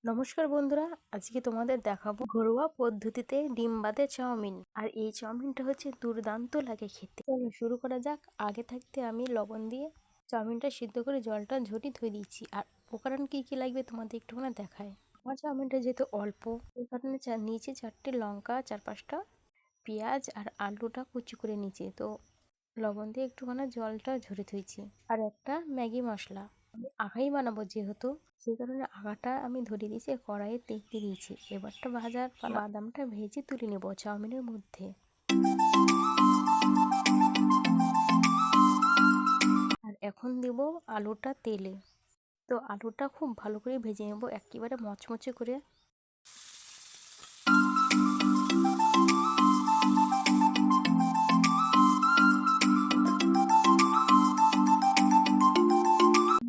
নমস্কার বন্ধুরা, আজকে তোমাদের দেখাবো ঘরোয়া পদ্ধতিতে ডিম বাদে চাউমিন। আর এই চাউমিনটা হচ্ছে দুর্দান্ত লাগে খেতে। চলো শুরু করা যাক। আগে থাকতে আমি লবণ দিয়ে চাউমিনটা সিদ্ধ করে জলটা ঝরিয়ে ধুয়ে দিয়েছি। আর উপকরণ কি কি লাগবে তোমাদের একটুখানি দেখায়। আমার চাউমিনটা যেহেতু অল্প, এই কারণে নিচে 4টে লঙ্কা, 4-5টা পেঁয়াজ আর আলুটা কুচি করে নিচে তো লবণ দিয়ে একটুখানি জলটা ঝরে ধুয়েছি। আর একটা ম্যাগি মশলা, আমি আগাই বানাবো যেহেতু, সেই কারণে আগাটা আমি ধরিয়ে দিয়েছি, কড়াইয়ে তেল দিয়ে দিয়েছি। এবারটা ভাজার বাদামটা ভেজে তুলে নেব চাউমিনের মধ্যে। আর এখন দেব আলুটা তেলে। তো আলুটা খুব ভালো করে ভেজে নেব, একেবারে মচমচে করে।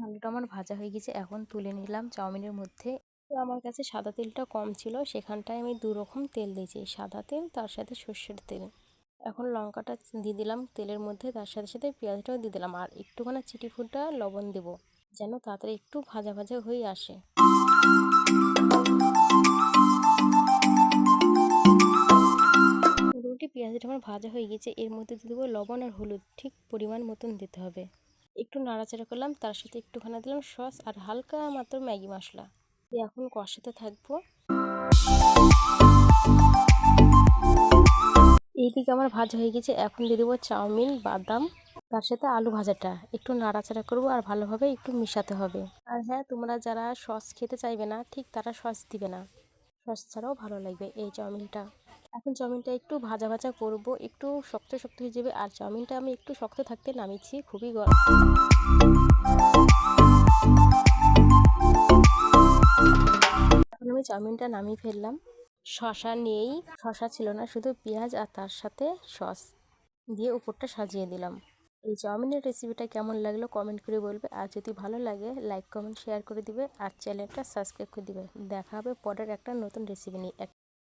আলুটা আমার ভাজা হয়ে গেছে, এখন তুলে নিলাম চাউমিনের মধ্যে। তো আমার কাছে সাদা তেলটা কম ছিল, সেখানটায় আমি 2 রকম তেল দিয়েছি, সাদা তেল তার সাথে সর্ষের তেল। এখন লঙ্কাটা দিয়ে দিলাম তেলের মধ্যে, তার সাথে সাথে পেঁয়াজটাও দিয়ে দিলাম। আর একটুখানি চিটিফোঁটা লবণ দেবো, যেন তাড়াতাড়ি একটু ভাজা ভাজা হয়ে আসে। মোটামুটি পেঁয়াজটা আমার ভাজা হয়ে গেছে, এর মধ্যে দিয়ে দেবো লবণ আর হলুদ, ঠিক পরিমাণ মতন দিতে হবে। একটু নাড়াচাড়া করলাম, তার সাথে একটুখানি দিলাম সস আর হালকা মাত্র ম্যাগি মশলা দিয়ে এখন কষাতে থাকবো। এইদিকে আমার ভাজা হয়ে গেছে, এখন দিয়ে দেবো চাউমিন, বাদাম, তার সাথে আলু ভাজাটা। একটু নাড়াচাড়া করবো আর ভালোভাবে একটু মিশাতে হবে। আর হ্যাঁ, তোমরা যারা সস খেতে চাইবে না, ঠিক তারা সস দিবে না, সস ছাড়াও ভালো লাগবে এই চাউমিনটা। এখন চাউমিনটা একটু ভাজা ভাজা করব, একটু শক্ত শক্ত হয়ে যাবে। আর চাউমিনটা আমি একটু শক্ত থাকতে নামিয়েছি, খুবই গরম। এখন আমি চাউমিনটা নামিয়ে ফেললাম। শসা নেই, শসা ছিল না, শুধু পেঁয়াজ আর তার সাথে সস দিয়ে উপরটা সাজিয়ে দিলাম। এই চাউমিনের রেসিপিটা কেমন লাগলো কমেন্ট করে বলবে। আর যদি ভালো লাগে লাইক কমেন্ট শেয়ার করে দিবে আর চ্যানেলটা সাবস্ক্রাইব করে দিবে। দেখা হবে পরের একটা নতুন রেসিপি নিয়ে।